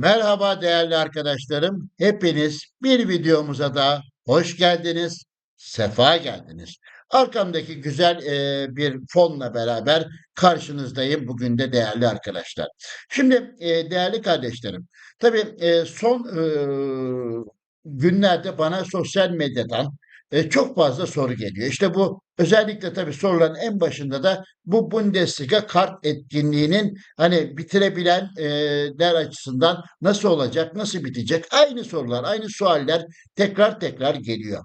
Merhaba değerli arkadaşlarım. Hepiniz bir videomuza da hoş geldiniz, sefa geldiniz. Arkamdaki güzel bir fonla beraber karşınızdayım bugün de değerli arkadaşlar. Şimdi değerli kardeşlerim, tabii son günlerde bana sosyal medyadan çok fazla soru geliyor. İşte bu özellikle tabii soruların en başında da bu Bundesliga kart etkinliğinin hani bitirebilenler açısından nasıl olacak, nasıl bitecek? Aynı sorular, aynı sualler tekrar tekrar geliyor.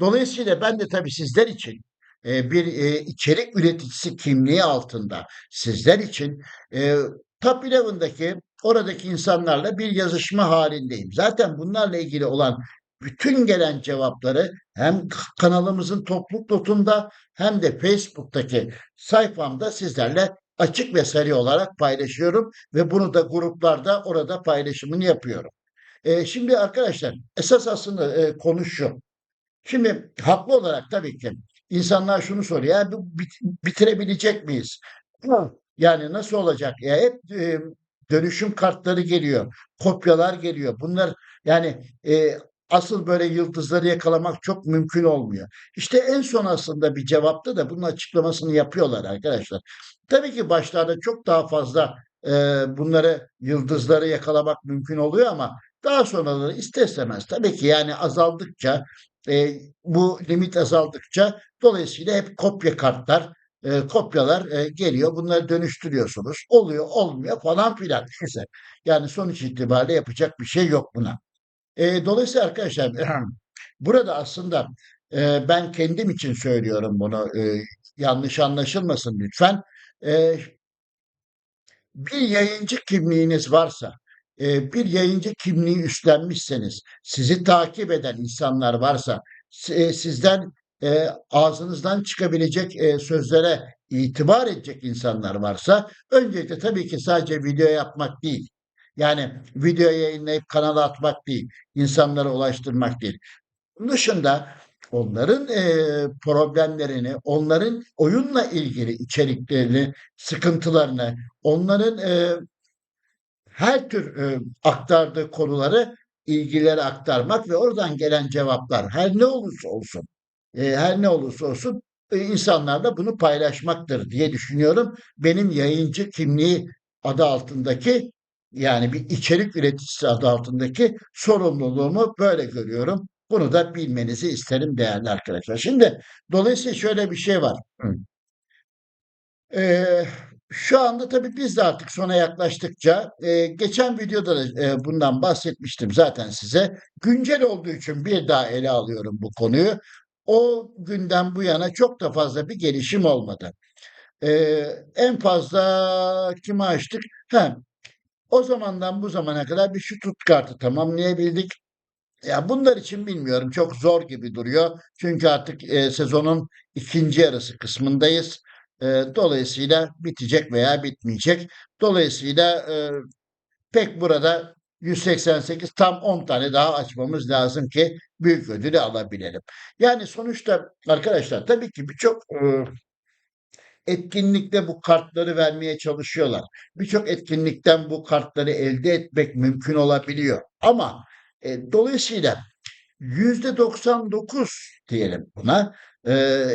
Dolayısıyla ben de tabii sizler için bir içerik üreticisi kimliği altında sizler için e, Top 11'daki oradaki insanlarla bir yazışma halindeyim. Zaten bunlarla ilgili olan bütün gelen cevapları hem kanalımızın topluluk notunda hem de Facebook'taki sayfamda sizlerle açık ve seri olarak paylaşıyorum ve bunu da gruplarda orada paylaşımını yapıyorum. Şimdi arkadaşlar esas aslında konu şu. Şimdi haklı olarak tabii ki insanlar şunu soruyor. Ya, bitirebilecek miyiz? Yani nasıl olacak? Ya hep dönüşüm kartları geliyor, kopyalar geliyor. Bunlar yani asıl böyle yıldızları yakalamak çok mümkün olmuyor. İşte en son aslında bir cevapta da bunun açıklamasını yapıyorlar arkadaşlar. Tabii ki başlarda çok daha fazla e, bunları yıldızları yakalamak mümkün oluyor ama daha sonraları ister istemez tabii ki yani azaldıkça bu limit azaldıkça dolayısıyla hep kopya kartlar, kopyalar geliyor. Bunları dönüştürüyorsunuz. Oluyor, olmuyor falan filan. Neyse. Yani sonuç itibariyle yapacak bir şey yok buna. Dolayısıyla arkadaşlar burada aslında ben kendim için söylüyorum bunu. Yanlış anlaşılmasın lütfen. E, Bir yayıncı kimliğiniz varsa, bir yayıncı kimliği üstlenmişseniz, sizi takip eden insanlar varsa, sizden ağzınızdan çıkabilecek sözlere itibar edecek insanlar varsa, öncelikle tabii ki sadece video yapmak değil. Yani video yayınlayıp kanala atmak değil, insanlara ulaştırmak değil. Bunun dışında onların problemlerini, onların oyunla ilgili içeriklerini, sıkıntılarını, onların her tür aktardığı konuları ilgilere aktarmak ve oradan gelen cevaplar her ne olursa olsun insanlarla bunu paylaşmaktır diye düşünüyorum. Benim yayıncı kimliği adı altındaki yani bir içerik üreticisi adı altındaki sorumluluğumu böyle görüyorum. Bunu da bilmenizi isterim değerli arkadaşlar. Şimdi dolayısıyla şöyle bir şey var. Eee, Şu anda tabii biz de artık sona yaklaştıkça geçen videoda da bundan bahsetmiştim zaten size. Güncel olduğu için bir daha ele alıyorum bu konuyu. O günden bu yana çok da fazla bir gelişim olmadı. En fazla kimi açtık? Ha, o zamandan bu zamana kadar bir şut kartı tamamlayabildik. Ya bunlar için bilmiyorum çok zor gibi duruyor. Çünkü artık sezonun ikinci yarısı kısmındayız. Dolayısıyla bitecek veya bitmeyecek. Dolayısıyla pek burada 188 tam 10 tane daha açmamız lazım ki büyük ödülü alabilelim. Yani sonuçta arkadaşlar tabii ki birçok etkinlikte bu kartları vermeye çalışıyorlar. Birçok etkinlikten bu kartları elde etmek mümkün olabiliyor. Ama dolayısıyla %99 diyelim buna.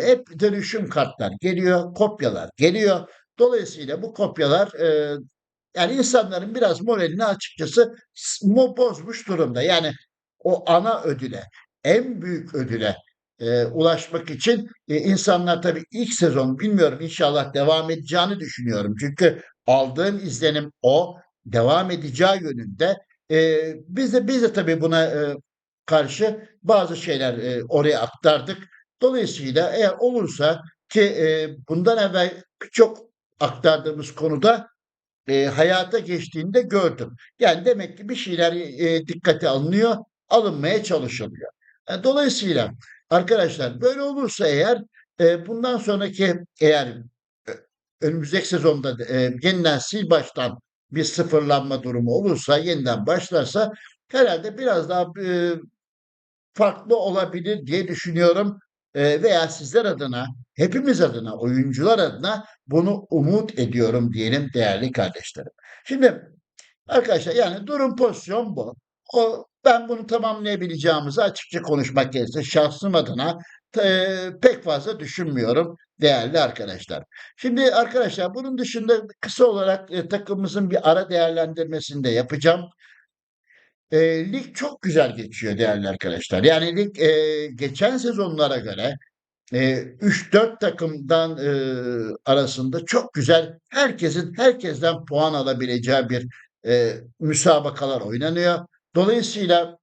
Hep dönüşüm kartlar geliyor, kopyalar geliyor. Dolayısıyla bu kopyalar yani insanların biraz moralini açıkçası bozmuş durumda. Yani o ana ödüle, en büyük ödüle ulaşmak için insanlar tabii ilk sezon bilmiyorum inşallah devam edeceğini düşünüyorum. Çünkü aldığım izlenim o devam edeceği yönünde. Biz de tabii buna karşı bazı şeyler oraya aktardık. Dolayısıyla eğer olursa ki bundan evvel birçok aktardığımız konuda hayata geçtiğini de gördüm. Yani demek ki bir şeyler dikkate alınıyor, alınmaya çalışılıyor. Dolayısıyla arkadaşlar böyle olursa eğer bundan sonraki eğer e, önümüzdeki sezonda yeniden sil baştan bir sıfırlanma durumu olursa, yeniden başlarsa herhalde biraz daha farklı olabilir diye düşünüyorum. Veya sizler adına, hepimiz adına, oyuncular adına bunu umut ediyorum diyelim değerli kardeşlerim. Şimdi Arkadaşlar yani durum pozisyon bu. Ben bunu tamamlayabileceğimizi açıkça konuşmak gerekirse şahsım adına pek fazla düşünmüyorum değerli arkadaşlar. Şimdi arkadaşlar bunun dışında kısa olarak takımımızın bir ara değerlendirmesini de yapacağım. Lig çok güzel geçiyor değerli arkadaşlar. Yani lig geçen sezonlara göre 3-4 takımdan arasında çok güzel herkesten puan alabileceği bir müsabakalar oynanıyor. Dolayısıyla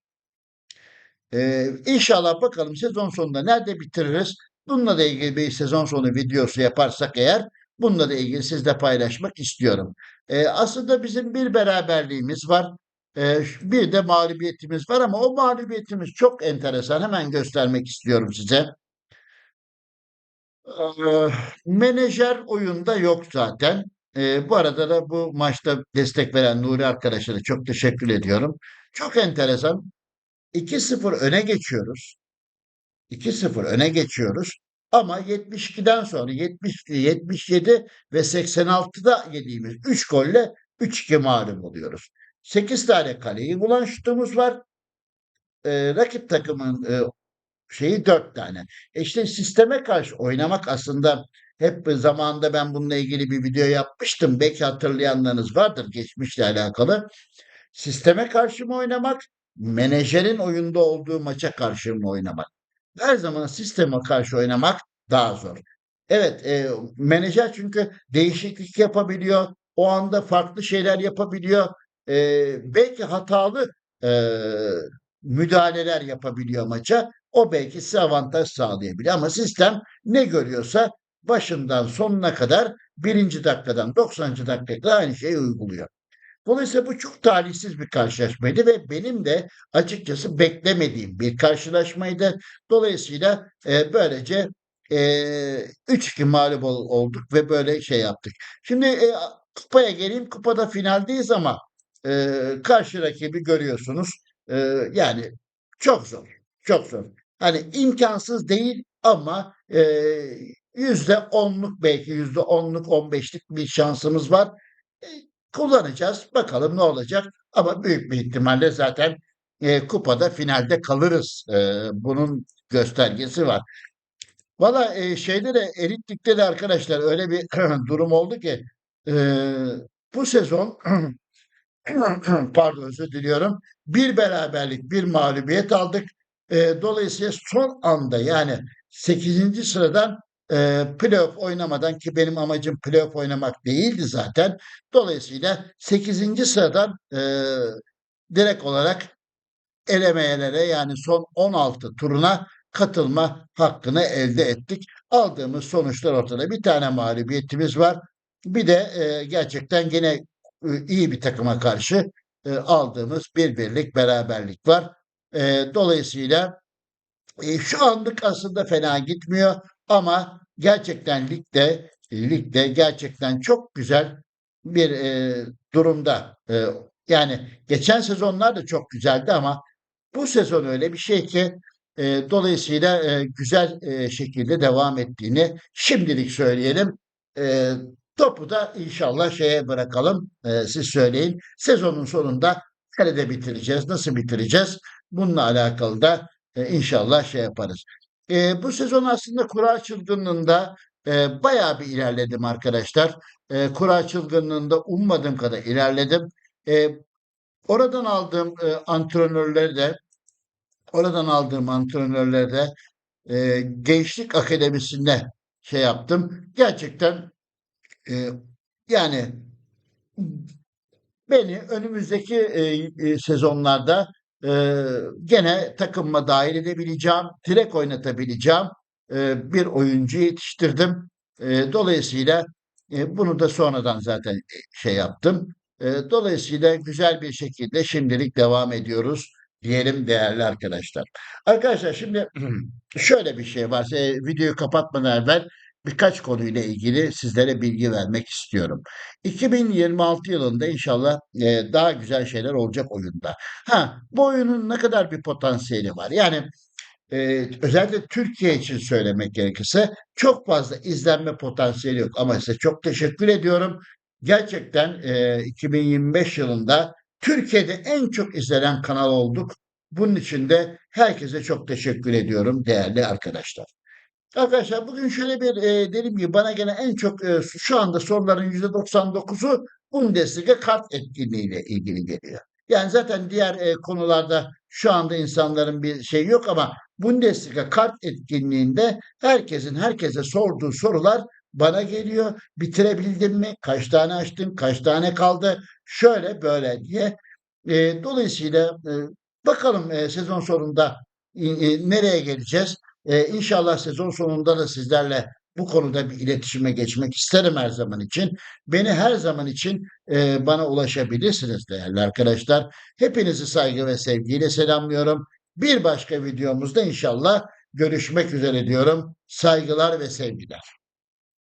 inşallah bakalım sezon sonunda nerede bitiririz? Bununla da ilgili bir sezon sonu videosu yaparsak eğer bununla da ilgili sizle paylaşmak istiyorum. Aslında bizim bir beraberliğimiz var. Bir de mağlubiyetimiz var ama o mağlubiyetimiz çok enteresan. Hemen göstermek istiyorum size. Eee, Menajer oyunda yok zaten. Bu arada da bu maçta destek veren Nuri arkadaşlara çok teşekkür ediyorum. Çok enteresan. 2-0 öne geçiyoruz. 2-0 öne geçiyoruz. Ama 72'den sonra 72, 77 ve 86'da yediğimiz 3 golle 3-2 mağlup oluyoruz. 8 tane kaleyi bulan şutumuz var. Rakip takımın şeyi 4 tane. İşte sisteme karşı oynamak aslında hep zamanında ben bununla ilgili bir video yapmıştım. Belki hatırlayanlarınız vardır geçmişle alakalı. Sisteme karşı mı oynamak, menajerin oyunda olduğu maça karşı mı oynamak? Her zaman sisteme karşı oynamak daha zor. Evet, menajer çünkü değişiklik yapabiliyor. O anda farklı şeyler yapabiliyor. Belki hatalı e, müdahaleler yapabiliyor maça. O belki size avantaj sağlayabilir. Ama sistem ne görüyorsa başından sonuna kadar birinci dakikadan 90. dakikaya kadar aynı şeyi uyguluyor. Dolayısıyla bu çok talihsiz bir karşılaşmaydı ve benim de açıkçası beklemediğim bir karşılaşmaydı. Dolayısıyla böylece 3-2 mağlup olduk ve böyle şey yaptık. Şimdi kupaya geleyim. Kupada finaldeyiz ama karşı rakibi görüyorsunuz. E, Yani çok zor. Çok zor. Hani imkansız değil ama %10'luk belki %10'luk 15'lik bir şansımız var. E, Kullanacağız. Bakalım ne olacak. Ama büyük bir ihtimalle zaten kupada finalde kalırız. Bunun göstergesi var. Valla şeyde de Elit Lig'de de arkadaşlar öyle bir durum oldu ki e, bu sezon pardon özür diliyorum. Bir beraberlik, bir mağlubiyet aldık. Dolayısıyla son anda yani 8. sıradan playoff oynamadan ki benim amacım playoff oynamak değildi zaten. Dolayısıyla 8. sıradan direkt olarak elemelere yani son 16 turuna katılma hakkını elde ettik. Aldığımız sonuçlar ortada. Bir tane mağlubiyetimiz var. Bir de gerçekten yine iyi bir takıma karşı aldığımız bir birlik beraberlik var. Dolayısıyla şu anlık aslında fena gitmiyor ama gerçekten ligde gerçekten çok güzel bir durumda. Yani geçen sezonlar da çok güzeldi ama bu sezon öyle bir şey ki dolayısıyla güzel şekilde devam ettiğini şimdilik söyleyelim. E, Topu da inşallah şeye bırakalım. Siz söyleyin. Sezonun sonunda nerede bitireceğiz? Nasıl bitireceğiz? Bununla alakalı da inşallah şey yaparız. Bu sezon aslında kura çılgınlığında bayağı bir ilerledim arkadaşlar. Kura çılgınlığında ummadığım kadar ilerledim. E, oradan aldığım antrenörleri de oradan aldığım antrenörleri de gençlik akademisinde şey yaptım. Gerçekten e, yani beni önümüzdeki sezonlarda gene takımıma dahil edebileceğim, direkt oynatabileceğim bir oyuncu yetiştirdim. Dolayısıyla bunu da sonradan zaten şey yaptım. Dolayısıyla güzel bir şekilde şimdilik devam ediyoruz diyelim değerli arkadaşlar. Arkadaşlar şimdi şöyle bir şey var. Videoyu kapatmadan evvel birkaç konuyla ilgili sizlere bilgi vermek istiyorum. 2026 yılında inşallah daha güzel şeyler olacak oyunda. Bu oyunun ne kadar bir potansiyeli var? Yani özellikle Türkiye için söylemek gerekirse çok fazla izlenme potansiyeli yok. Ama size çok teşekkür ediyorum. Gerçekten 2025 yılında Türkiye'de en çok izlenen kanal olduk. Bunun için de herkese çok teşekkür ediyorum değerli arkadaşlar. Arkadaşlar bugün şöyle bir dediğim gibi bana gelen en çok şu anda soruların %99'u Bundesliga kart etkinliğiyle ilgili geliyor. Yani zaten diğer konularda şu anda insanların bir şey yok ama Bundesliga kart etkinliğinde herkesin herkese sorduğu sorular bana geliyor. Bitirebildin mi? Kaç tane açtın? Kaç tane kaldı? Şöyle böyle diye. Dolayısıyla bakalım sezon sonunda nereye geleceğiz? İnşallah sezon sonunda da sizlerle bu konuda bir iletişime geçmek isterim her zaman için. Beni her zaman için bana ulaşabilirsiniz değerli arkadaşlar. Hepinizi saygı ve sevgiyle selamlıyorum. Bir başka videomuzda inşallah görüşmek üzere diyorum. Saygılar ve sevgiler.